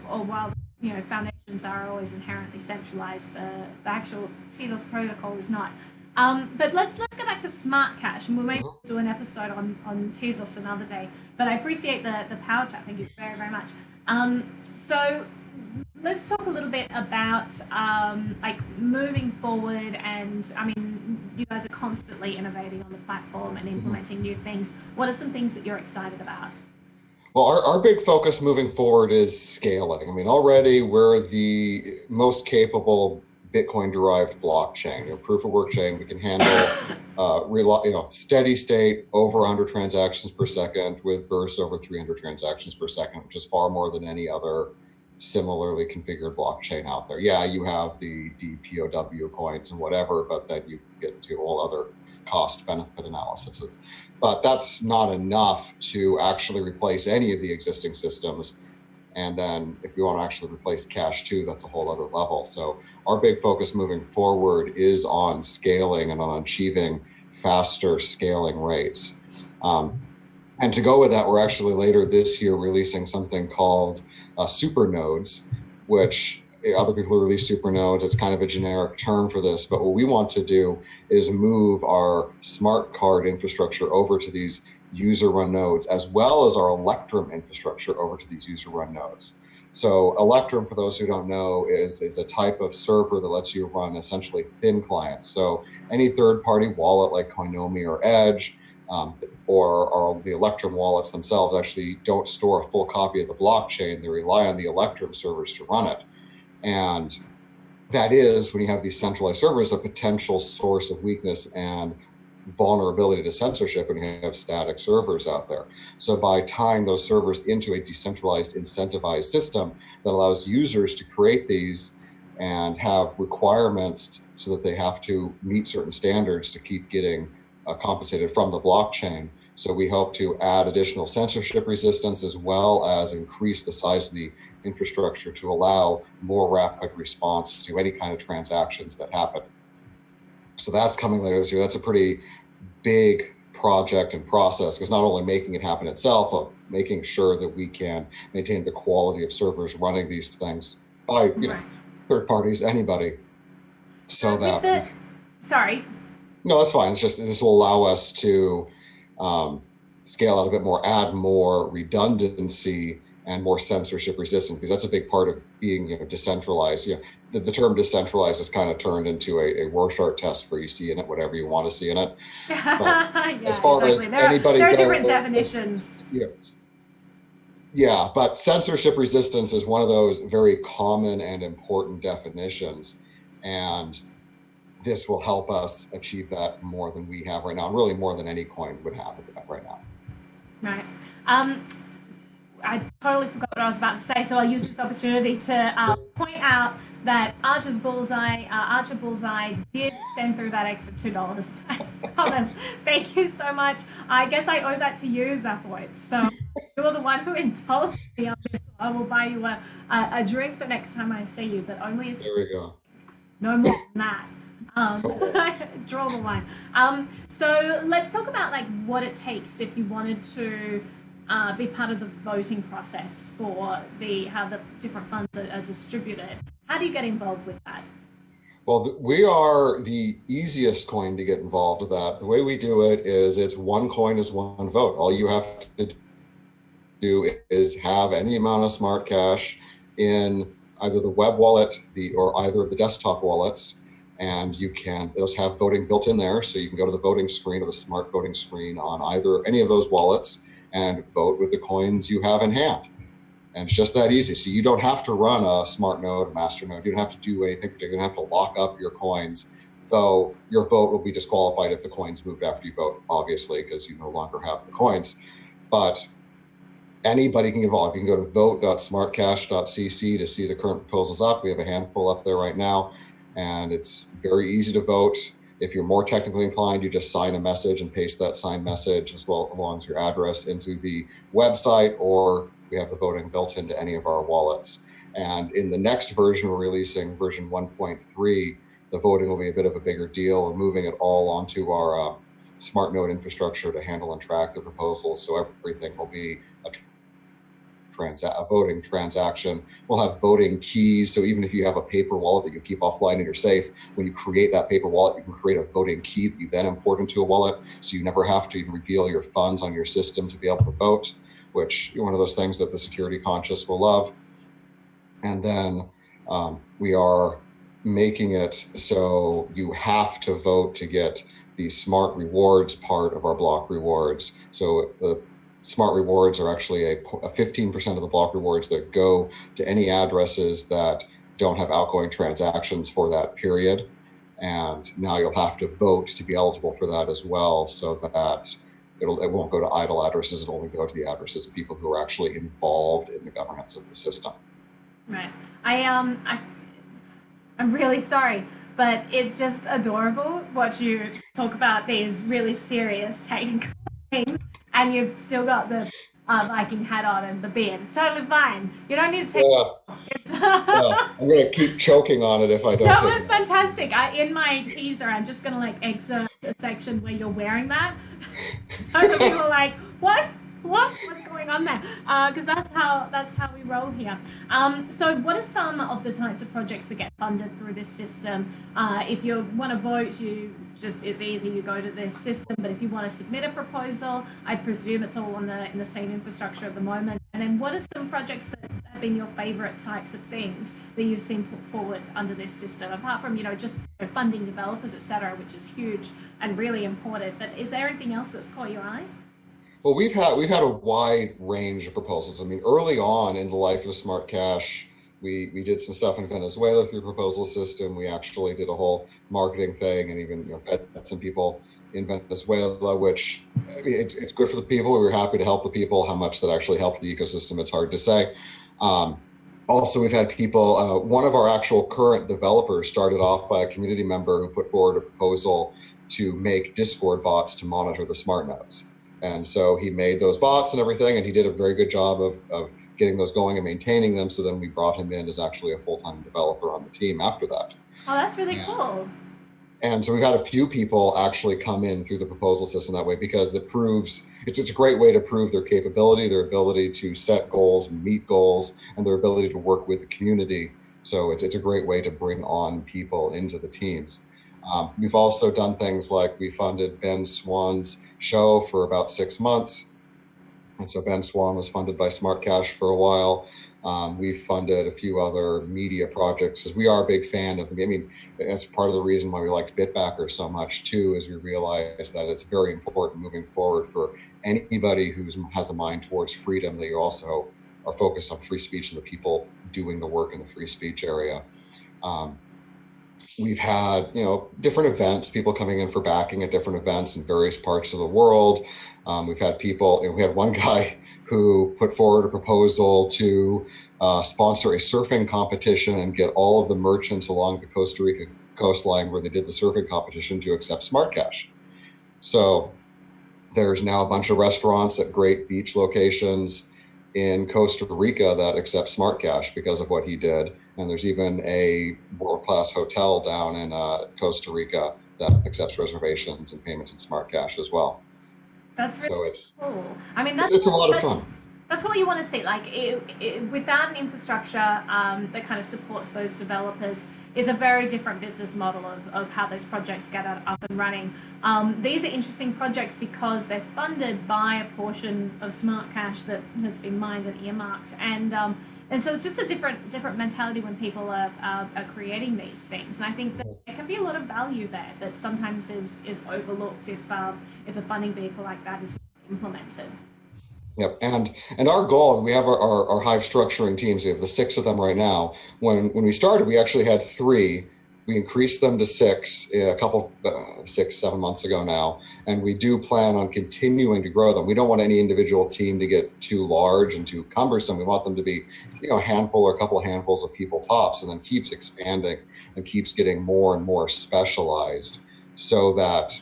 While foundations are always inherently centralized, the actual Tezos protocol is not. But let's go back to smart cash, and we'll maybe do an episode on Tezos another day. But I appreciate the power chat. Thank you very, very much. So let's talk a little bit about like moving forward. And I mean, you guys are constantly innovating on the platform and implementing new things. What are some things that you're excited about? Well, our big focus moving forward is scaling. I mean, already we're the most capable Bitcoin-derived blockchain, proof of work chain. We can handle steady state over 100 transactions per second with bursts over 300 transactions per second, which is far more than any other similarly configured blockchain out there. Yeah, you have the DPOW coins and whatever, but then you get to all other cost benefit analysis. But that's not enough to actually replace any of the existing systems. And then if you want to actually replace cash too, that's a whole other level. So our big focus moving forward is on scaling and on achieving faster scaling rates. And to go with that, we're actually later this year releasing something called super nodes, which other people release super nodes. It's kind of a generic term for this, but what we want to do is move our smart card infrastructure over to these user run nodes, as well as our Electrum infrastructure over to these user run nodes. So Electrum, for those who don't know, is a type of server that lets you run essentially thin clients. So any third-party wallet like Coinomi or Edge, or the Electrum wallets themselves actually don't store a full copy of the blockchain. They rely on the Electrum servers to run it. And that is, when you have these centralized servers, a potential source of weakness and vulnerability to censorship when you have static servers out there. So by tying those servers into a decentralized, incentivized system that allows users to create these and have requirements so that they have to meet certain standards to keep getting compensated from the blockchain. So we hope to add additional censorship resistance as well as increase the size of the infrastructure to allow more rapid response to any kind of transactions that happen. So that's coming later this year. That's a pretty big project and process, because not only making it happen itself, but making sure that we can maintain the quality of servers running these things by third parties, anybody, so that sorry. No, that's fine. It's just this will allow us to scale out a bit more, add more redundancy and more censorship resistance, because that's a big part of being decentralized. The term decentralized is kind of turned into a Rorschach test for you see in it whatever you want to see in it. As far as anybody there are different definitions. Yeah, but censorship resistance is one of those very common and important definitions, and this will help us achieve that more than we have right now, and really more than any coin would have right now. Right. I totally forgot what I was about to say, so I'll use this opportunity to point out that Archer Bullseye did send through that extra $2 as promised. Thank you so much. I guess I owe that to you, Zafoid. So you're the one who indulged me on this. So I will buy you a drink the next time I see you, but only a There we go. No more than that. Draw the line. So let's talk about what it takes if you wanted to be part of the voting process for how the different funds are distributed. How do you get involved with that? Well, we are the easiest coin to get involved with that. The way we do it is it's one coin is one vote. All you have to do is have any amount of smart cash in either the web wallet or either of the desktop wallets, and those have voting built in there, so you can go to the voting screen or the smart voting screen on any of those wallets and vote with the coins you have in hand. And it's just that easy. So you don't have to run a smart node, a master node. You don't have to do anything particular. You don't have to lock up your coins, though your vote will be disqualified if the coins moved after you vote, obviously, because you no longer have the coins. But anybody can get involved. You can go to vote.smartcash.cc to see the current proposals up. We have a handful up there right now, and it's very easy to vote. If you're more technically inclined, you just sign a message and paste that signed message as well along with your address into the website, or we have the voting built into any of our wallets. And in the next version, we're releasing version 1.3, the voting will be a bit of a bigger deal. We're moving it all onto our smart node infrastructure to handle and track the proposals. So everything will be a voting transaction. We'll have voting keys. So even if you have a paper wallet that you keep offline in your safe, when you create that paper wallet, you can create a voting key that you then import into a wallet. So you never have to even reveal your funds on your system to be able to vote, which is one of those things that the security conscious will love. And then we are making it so you have to vote to get the smart rewards part of our block rewards. So the smart rewards are actually a 15% of the block rewards that go to any addresses that don't have outgoing transactions for that period. And now you'll have to vote to be eligible for that as well, so that it won't go to idle addresses. It'll only go to the addresses of people who are actually involved in the governance of the system. Right. I'm really sorry, but it's just adorable what you talk about these really serious technical things, and you've still got the Viking hat on and the beard. It's totally fine. You don't need to take it. It's I'm going to keep choking on it if I don't. That was fantastic. In my teaser, I'm just going to excerpt a section where you're wearing that, so that people are like, what's going on there? Because that's how we roll here. So what are some of the types of projects that get funded through this system? If you want to vote, it's easy. You go to this system. But if you want to submit a proposal, I presume it's all in the same infrastructure at the moment. And then what are some projects that have been your favorite types of things that you've seen put forward under this system, apart from just funding developers, etc., which is huge and really important? But is there anything else that's caught your eye? Well, we've had a wide range of proposals. I mean, early on in the life of Smart Cash, we did some stuff in Venezuela through the proposal system. We actually did a whole marketing thing, and even fed some people in Venezuela, which I mean, it's good for the people. We were happy to help the people. How much that actually helped the ecosystem, it's hard to say. Um, Also, we've had people. One of our actual current developers started off by a community member who put forward a proposal to make Discord bots to monitor the smart nodes. And so he made those bots and everything, and he did a very good job of getting those going and maintaining them. So then we brought him in as actually a full-time developer on the team after that. Oh, that's really And cool. and so we've had a few people actually come in through the proposal system that way, because it proves it's a great way to prove their capability, their ability to set goals, meet goals, and their ability to work with the community. So it's a great way to bring on people into the teams. We've also done things like we funded Ben Swan's show for about 6 months. And so Ben Swan was funded by Smart Cash for a while. We've funded a few other media projects because we are a big fan of. I mean, that's part of the reason why we liked Bitbacker so much too, is we realize that it's very important moving forward for anybody who has a mind towards freedom, that you also are focused on free speech and the people doing the work in the free speech area. Um, we've had different events, people coming in for backing at different events in various parts of the world. We've had people. We had one guy who put forward a proposal to sponsor a surfing competition and get all of the merchants along the Costa Rica coastline where they did the surfing competition to accept Smart Cash. So there's now a bunch of restaurants at great beach locations in Costa Rica that accept Smart Cash because of what he did. And there's even a world-class hotel down in Costa Rica that accepts reservations and payment in Smart Cash as well. That's really So it's cool. I mean, it's a lot of fun. that's what you want to see. Like, without an infrastructure that kind of supports those developers, is a very different business model of how those projects get up and running. These are interesting projects because they're funded by a portion of Smart Cash that has been mined and earmarked, and so it's just a different mentality when people are creating these things. And I think that there can be a lot of value there that sometimes is overlooked if a funding vehicle like that is implemented. Yep, and our goal, we have our Hive structuring teams. We have the 6 of them right now. When we started, we actually had 3. We increased them to 6 a couple 6-7 months ago now, and we do plan on continuing to grow them. We don't want any individual team to get too large and too cumbersome. We want them to be a handful or a couple of handfuls of people tops, and then keeps expanding and keeps getting more and more specialized, so that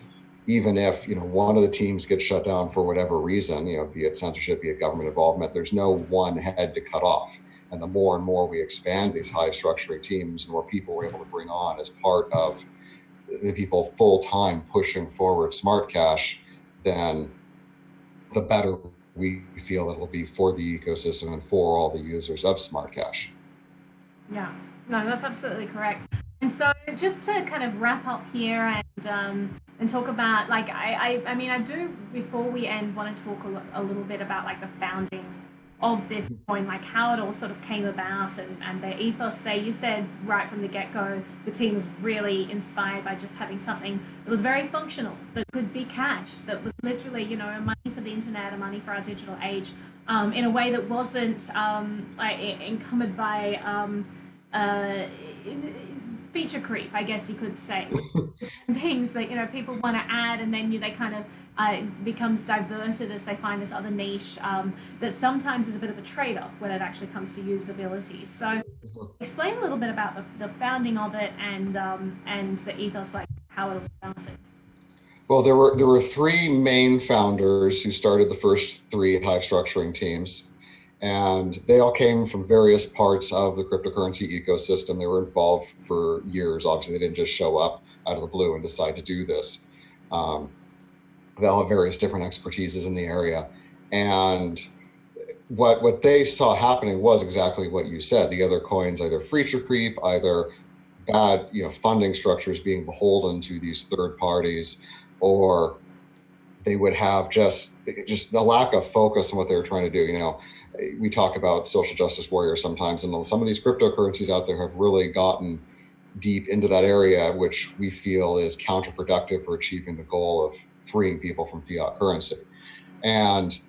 even if one of the teams gets shut down for whatever reason, be it censorship, be it government involvement, there's no one head to cut off. And the more and more we expand these high structuring teams, the more people we're able to bring on as part of the people full time pushing forward Smart Cash, then the better we feel it'll be for the ecosystem and for all the users of Smart Cash. Yeah, no, that's absolutely correct. And so, just to kind of wrap up here and talk about, like, I mean, I do, before we end, want to talk a little bit about like the founding of this coin, like how it all sort of came about, and the ethos there. You said right from the get-go the team was really inspired by just having something that was very functional, that could be cash, that was literally a money for the internet, a money for our digital age, in a way that wasn't like encumbered by uh, feature creep, I guess you could say. Things that people want to add, and then they kind of becomes diverted as they find this other niche that sometimes is a bit of a trade-off when it actually comes to usability. So explain a little bit about the founding of it, and the ethos, like how it all started. Well, there were 3 main founders who started the first 3 Hive structuring teams, and they all came from various parts of the cryptocurrency ecosystem. They were involved for years. Obviously, they didn't just show up out of the blue and decide to do this. Um, they all have various different expertises in the area, and what they saw happening was exactly what you said. The other coins, either feature creep, either bad funding structures being beholden to these third parties, or they would have just a lack of focus on what they were trying to do. We talk about social justice warriors sometimes, and some of these cryptocurrencies out there have really gotten deep into that area, which we feel is counterproductive for achieving the goal of freeing people from fiat currency. And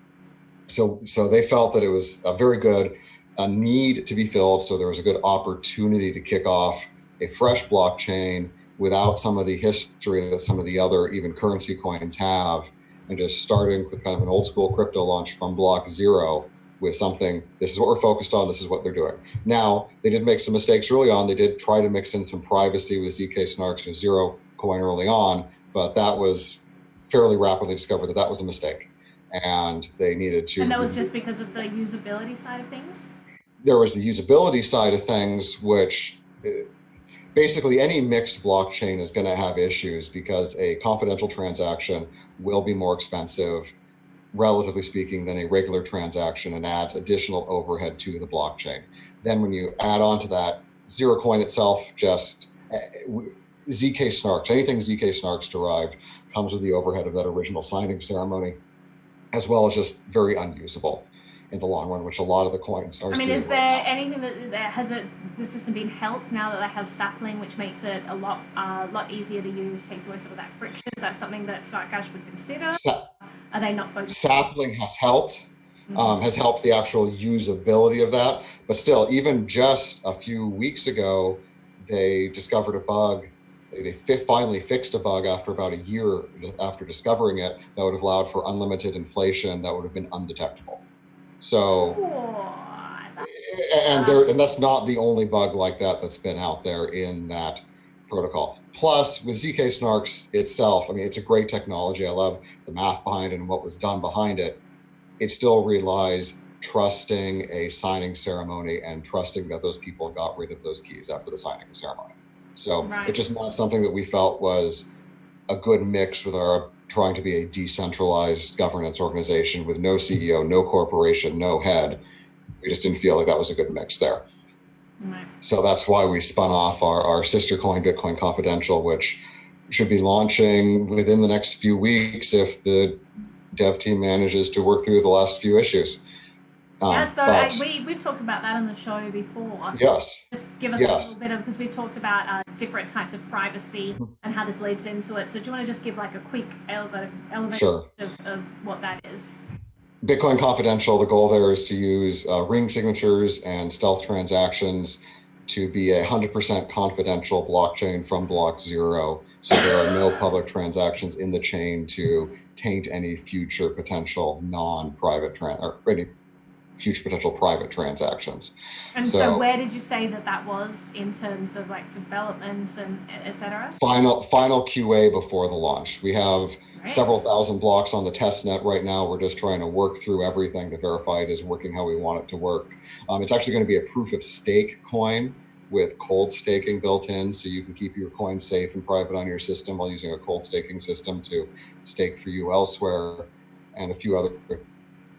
so they felt that it was a very good a need to be filled. So there was a good opportunity to kick off a fresh blockchain without some of the history that some of the other even currency coins have, and just starting with kind of an old school crypto launch from block zero with something. This is what we're focused on. This is what they're doing. Now, they did make some mistakes early on. They did try to mix in some privacy with ZK Snarks and Zero Coin early on, but that was fairly rapidly discovered that that was a mistake, and they needed to. And that was just because of the usability side of things? There was the usability side of things, which basically any mixed blockchain is going to have issues because a confidential transaction will be more expensive, relatively speaking, than a regular transaction, and adds additional overhead to the blockchain. Then when you add on to that, Zero Coin itself, just ZK Snarks, anything ZK Snarks derived comes with the overhead of that original signing ceremony, as well as just very unusable in the long run, which a lot of the coins are. I mean, is there anything that has the system been helped now that they have sapling, which makes it a lot easier to use, takes away some of that friction? Is that something that SmartCash would consider? Are they not focused? Sapling has helped. Has helped the actual usability of that, but still, even just a few weeks ago, they discovered a bug. They finally fixed a bug after about a year after discovering it that would have allowed for unlimited inflation that would have been undetectable. So, and that's not the only bug like that that's been out there in that protocol. Plus, with ZK Snarks itself, I mean, it's a great technology. I love the math behind it and what was done behind it. It still relies trusting a signing ceremony and trusting that those people got rid of those keys after the signing ceremony. So it's just not something that we felt was a good mix with our trying to be a decentralized governance organization with no CEO, no corporation, no head. We just didn't feel like that was a good mix there. Right. So that's why we spun off our sister coin, Bitcoin Confidential, which should be launching within the next few weeks if the dev team manages to work through the last few issues. So we've talked about that on the show before. Yes. Just give us a little bit of, because we've talked about different types of privacy and how this leads into it. So do you want to just give like a quick elevation of what that is? Bitcoin Confidential, the goal there is to use ring signatures and stealth transactions to be a 100% confidential blockchain from block zero. So there are no public transactions in the chain to taint any future potential non-private or any future potential private transactions. And so where did you say that was in terms of like development and etc.? Final QA before the launch. We have several thousand blocks on the test net right now. We're just trying to work through everything to verify it is working how we want it to work. It's actually going to be a proof of stake coin with cold staking built in, so you can keep your coin safe and private on your system while using a cold staking system to stake for you elsewhere, and a few other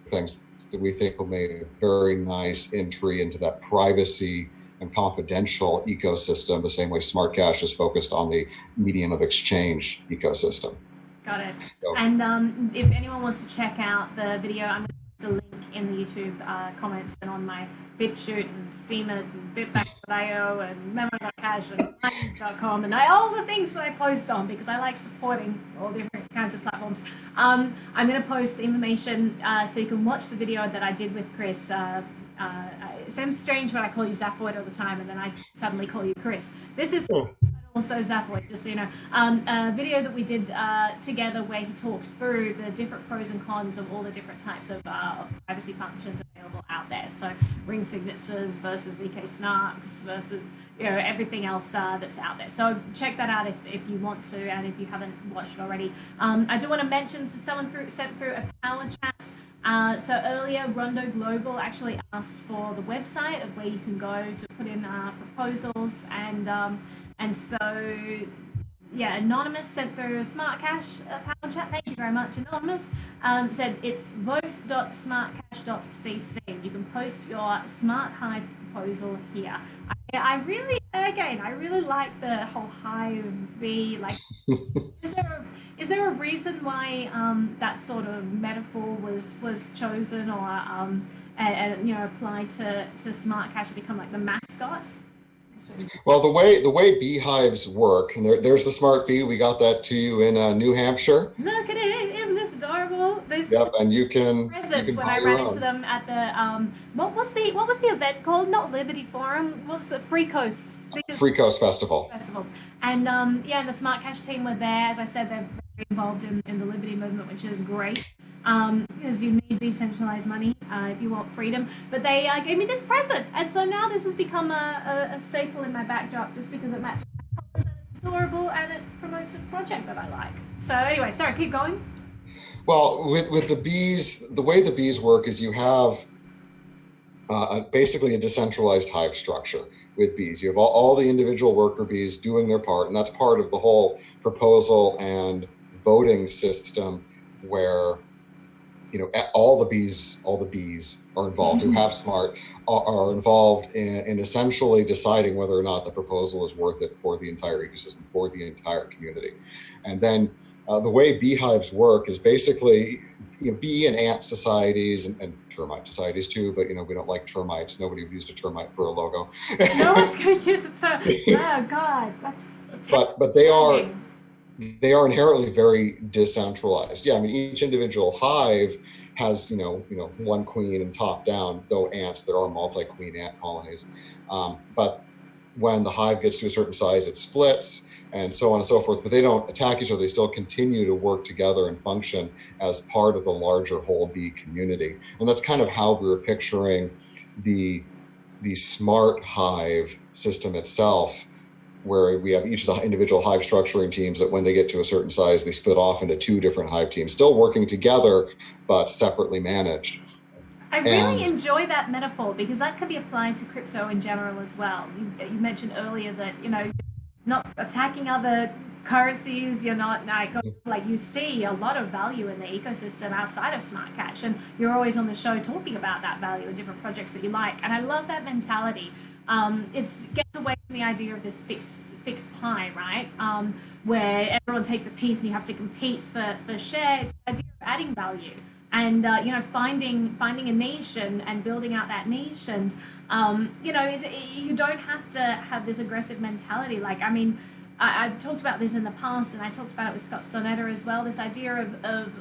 things that we think will make a very nice entry into that privacy and confidential ecosystem, the same way SmartCash is focused on the medium of exchange ecosystem. Got it. So, and if anyone wants to check out the video, I'm going to post a link in the YouTube comments and on my BitChute and Steemit and Bitback.io and Memo.cash and Minds.com and all the things that I post on, because I like supporting all different kinds of platforms. I'm going to post the information so you can watch the video that I did with Chris. It seems strange when I call you Zaphoid all the time and then I suddenly call you Chris. This is also Zaphoid, just so you know. A video that we did together where he talks through the different pros and cons of all the different types of privacy functions available out there. So ring signatures versus ZK Snarks versus everything else that's out there. So check that out if you want to, and if you haven't watched it already. I do want to mention, so someone sent through a power chat. So earlier, Rondo Global actually asked for the website of where you can go to put in proposals, and so yeah, Anonymous sent through a SmartCash power chat. Thank you very much, Anonymous. Said it's vote.smartcash.cc. You can post your Smart Hive proposal here. I really like the whole Hive bee. Like, is there a reason why that sort of metaphor was chosen, or and applied to SmartCash to become like the mascot? Well, the way beehives work, and there's the smart bee. We got that to you in New Hampshire. Look at it! Isn't this adorable? This Yep, and you present can when buy I your ran into own. them at the what was the event called? Not Liberty Forum. What was the Free Coast? I think it's Freecoast Festival. Festival. And yeah, and the Smart Cash team were there. As I said, they're very involved in the Liberty movement, which is great. Because you need decentralized money if you want freedom. But they gave me this present, and so now this has become a staple in my backdrop just because it matches my colors and it's adorable and it promotes a project that I like. So anyway, sorry, keep going. Well, with the bees, the way the bees work is you have basically a decentralized hive structure with bees. You have all the individual worker bees doing their part, and that's part of the whole proposal and voting system where all the bees are involved who have smart are involved in essentially deciding whether or not the proposal is worth it for the entire ecosystem, for the entire community. And then the way beehives work is basically bee and ant societies and termite societies too, but we don't like termites. Nobody would use a termite for a logo. No one's going to use a term. Oh God, that's but they are inherently very decentralized. Yeah, I mean each individual hive has one queen and top down. Though ants, there are multi-queen ant colonies, but when the hive gets to a certain size, it splits and so on and so forth. But they don't attack each other. They still continue to work together and function as part of the larger whole bee community. And that's kind of how we were picturing the smart hive system itself, where we have each of the individual hive structuring teams that when they get to a certain size, they split off into two different hive teams, still working together, but separately managed. I really And enjoy that metaphor because that can be applied to crypto in general as well. You mentioned earlier that not attacking other currencies. You're not like you see a lot of value in the ecosystem outside of smart cash, and you're always on the show talking about that value and different projects that you like. And I love that mentality. It gets away from the idea of this fixed pie, right? Where everyone takes a piece and you have to compete for shares. The idea of adding value and finding a niche and building out that niche and you don't have to have this aggressive mentality. Like, I mean, I've talked about this in the past, and I talked about it with Scott Stonetta as well. This idea of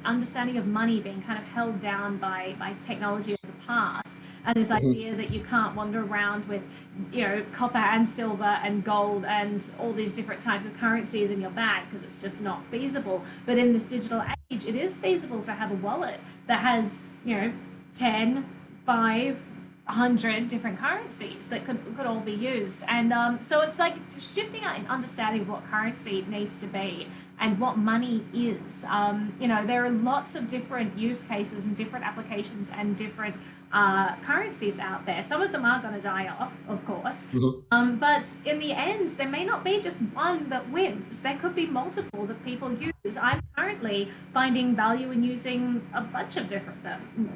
understanding of money being kind of held down by technology of the past, and this idea that you can't wander around with copper and silver and gold and all these different types of currencies in your bag because it's just not feasible. But in this digital age, it is feasible to have a wallet that has 10, 5, 100 different currencies that could all be used. And so it's like shifting our understanding of what currency needs to be and what money is. There are lots of different use cases and different applications and different currencies out there. Some of them are going to die off, of course. But in the end, there may not be just one that wins. There could be multiple that people use. I'm currently finding value in using a bunch of different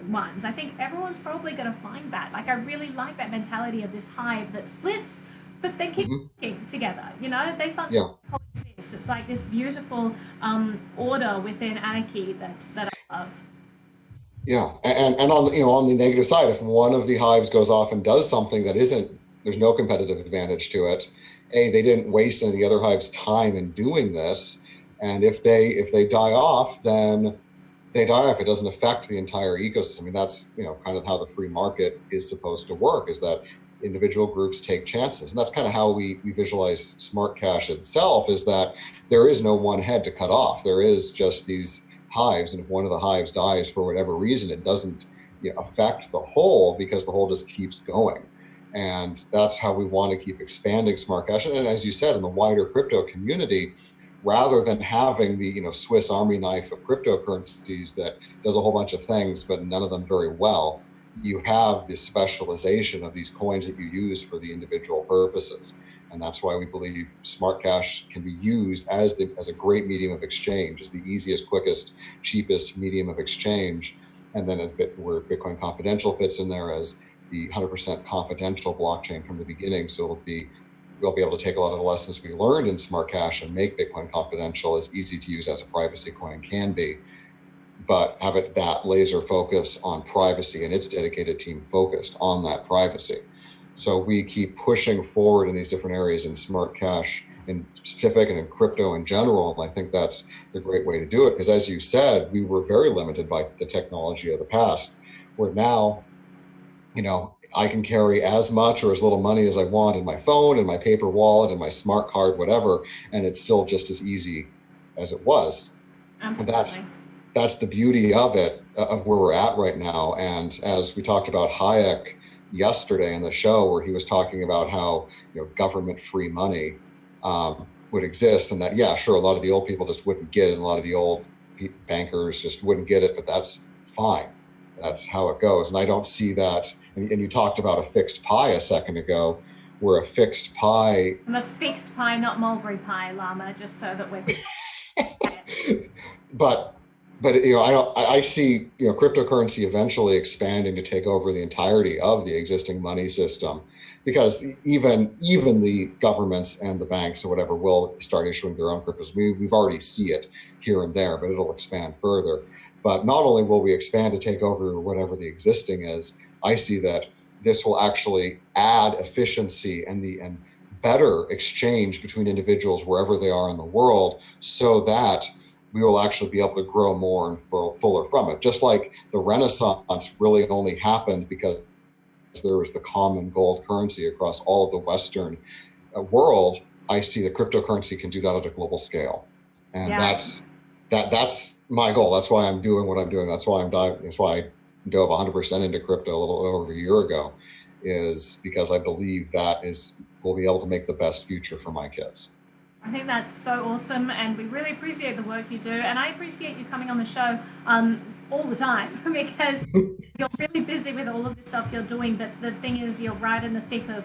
ones. I think everyone's probably going to find that. Like, I really like that mentality of this hive that splits, but they keep working together. They function, coexist. It's like this beautiful order within anarchy that I love. Yeah, and on the negative side, if one of the hives goes off and does something that isn't, there's no competitive advantage to it. They didn't waste any of the other hives' time in doing this, and if they die off, then they die off. It doesn't affect the entire ecosystem. I mean, that's kind of how the free market is supposed to work. Is that individual groups take chances, and that's kind of how we visualize smart cash itself. Is that there is no one head to cut off. There is just these hives, and if one of the hives dies for whatever reason, it doesn't affect the whole because the whole just keeps going. And that's how we want to keep expanding smart cash. And as you said, in the wider crypto community, rather than having the Swiss Army knife of cryptocurrencies that does a whole bunch of things, but none of them very well, you have this specialization of these coins that you use for the individual purposes. And that's why we believe smart cash can be used as a great medium of exchange, as the easiest, quickest, cheapest medium of exchange. And then where Bitcoin Confidential fits in there as the 100% confidential blockchain from the beginning. So we'll be able to take a lot of the lessons we learned in smart cash and make Bitcoin Confidential as easy to use as a privacy coin can be, but have that laser focus on privacy and its dedicated team focused on that privacy. So we keep pushing forward in these different areas in smart cash in specific and in crypto in general. And I think that's the great way to do it, because as you said, we were very limited by the technology of the past, where now, I can carry as much or as little money as I want in my phone, in my paper wallet, in my smart card, whatever, and it's still just as easy as it was. And Absolutely. that's the beauty of it, of where we're at right now. And as we talked about Hayek yesterday in the show, where he was talking about how government-free money would exist, and that, yeah, sure, a lot of the old people just wouldn't get it, and a lot of the old bankers just wouldn't get it, but that's fine. That's how it goes. And I don't see that. And you talked about a fixed pie a second ago, where a fixed pie. And that's fixed pie, not mulberry pie, Llama, just so that we're. but I see cryptocurrency eventually expanding to take over the entirety of the existing money system, because even the governments and the banks or whatever will start issuing their own cryptos. We've already see it here and there, but it'll expand further. But not only will we expand to take over whatever the existing is, I see that this will actually add efficiency and better exchange between individuals wherever they are in the world, so that we will actually be able to grow more and fuller from it. Just like the Renaissance really only happened because there was the common gold currency across all of the Western world, I see that cryptocurrency can do that at a global scale. And Yeah. that's my goal. That's why I'm doing what I'm doing. That's why I dove 100% into crypto a little over a year ago, is because I believe we'll be able to make the best future for my kids. I think that's so awesome, and we really appreciate the work you do. And I appreciate you coming on the show all the time because you're really busy with all of this stuff you're doing. But the thing is, you're right in the thick of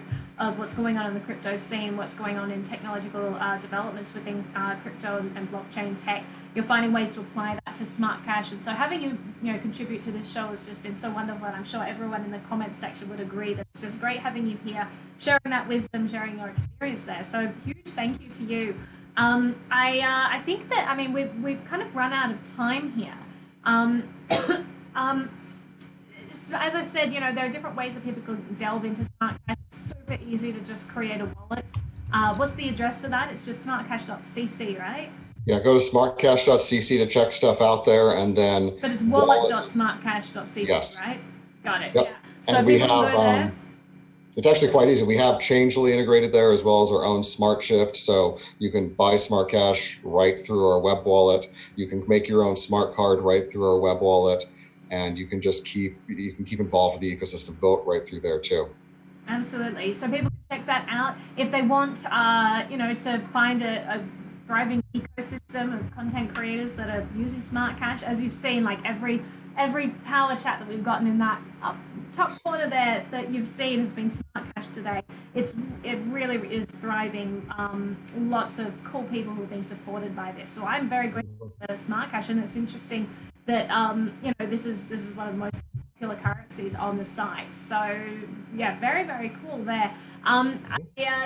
what's going on in the crypto scene, what's going on in technological developments within crypto and blockchain tech. You're finding ways to apply that to smart cash. And so having you contribute to this show has just been so wonderful. And I'm sure everyone in the comments section would agree that it's just great having you here, sharing that wisdom, sharing your experience there. So huge thank you to you. I think that, we've kind of run out of time here. As I said, there are different ways that people can delve into smart cash. It's super easy to just create a wallet. What's the address for that? It's just smartcash.cc, right? Yeah, go to smartcash.cc to check stuff out there, and then. But it's wallet.smartcash.cc, yes. Right? Got it. Yep. Yeah. So and we people have. can go there. It's actually quite easy. We have Changely integrated there, as well as our own Smart Shift. So you can buy Smart Cash right through our web wallet. You can make your own smart card right through our web wallet, and you can just keep involved with the ecosystem. Vote right through there too. Absolutely. So people can check that out if they want, to find a thriving ecosystem of content creators that are using Smart Cash. As you've seen, like every power chat that we've gotten in that top corner there that you've seen has been Smart Cash today. It really is thriving. Lots of cool people who have been supported by this. So I'm very grateful for Smart Cash, and it's interesting that this is one of the most popular currencies on the site. So yeah, very, very cool there.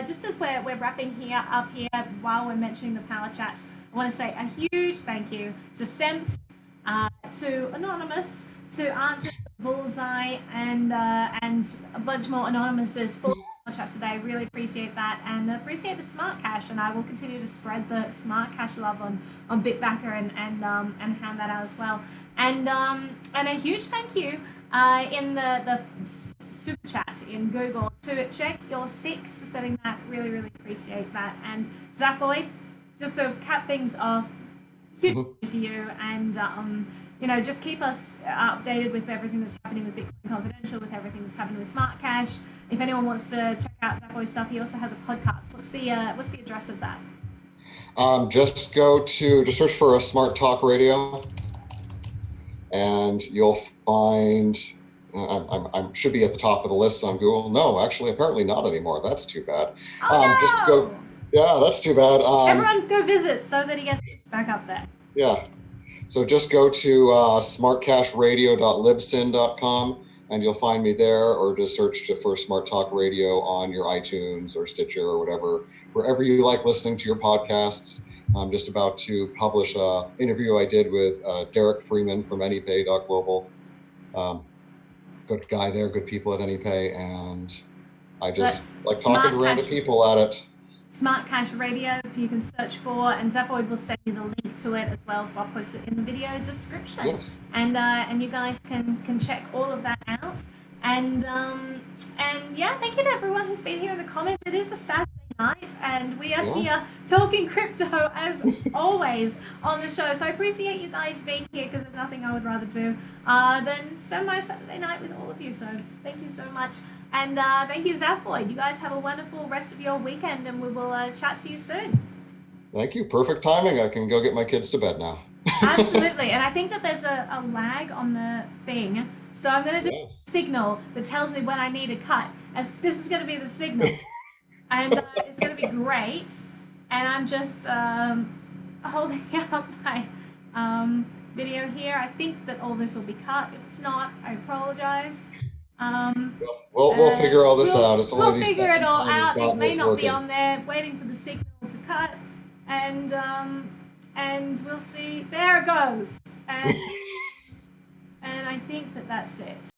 Just as we're wrapping up here while we're mentioning the power chats, I want to say a huge thank you to Semt, to Anonymous, to Archer, Bullseye, and a bunch more anonymouses for the chats today. Really appreciate that, and appreciate the Smart Cash, and I will continue to spread the Smart Cash love on Bitbacker and hand that out as well. And a huge thank you in the super chat in Google to check your 6 for setting that. Really, really appreciate that. And Zaphoid, just to cap things off, huge thank you to you, and just keep us updated with everything that's happening with Bitcoin Confidential, with everything that's happening with Smart Cash. If anyone wants to check out Zaphoid's stuff, he also has a podcast. What's the address of that? Just search for a Smart Talk Radio, and you'll find. I should be at the top of the list on Google. No, actually, apparently not anymore. That's too bad. No! Just go. Yeah, that's too bad. Everyone go visit so that he gets back up there. Yeah. So just go to smartcashradio.libsyn.com, and you'll find me there, or just search for Smart Talk Radio on your iTunes or Stitcher or wherever you like listening to your podcasts. I'm just about to publish an interview I did with Derek Freeman from AnyPay.global. Good guy there, good people at AnyPay, and I So just that's like talking Smart to random Cash, people at it. Smart Cash Radio. You can search for, and Zaphoid will send you the link to it as well. So I'll post it in the video description, Yes. and you guys can check all of that out. And yeah, thank you to everyone who's been here in the comments. It is a Saturday night, and we are Yeah. here talking crypto as always on the show. So I appreciate you guys being here because there's nothing I would rather do than spend my Saturday night with all of you. So thank you so much, and thank you, Zaphoid. You guys have a wonderful rest of your weekend, and we will chat to you soon. Thank you. Perfect timing. I can go get my kids to bed now. Absolutely, and I think that there's a lag on the thing, so I'm going to do Yes. a signal that tells me when I need a cut, as this is going to be the signal, and it's going to be great, and I'm just holding up my video here. I think that all this will be cut. If it's not, I apologize. We'll figure all this out. It's We'll only these figure it second all timing out. God This may knows not be working. on there. Waiting for the signal to cut, and we'll see. There it goes, and I think that that's it.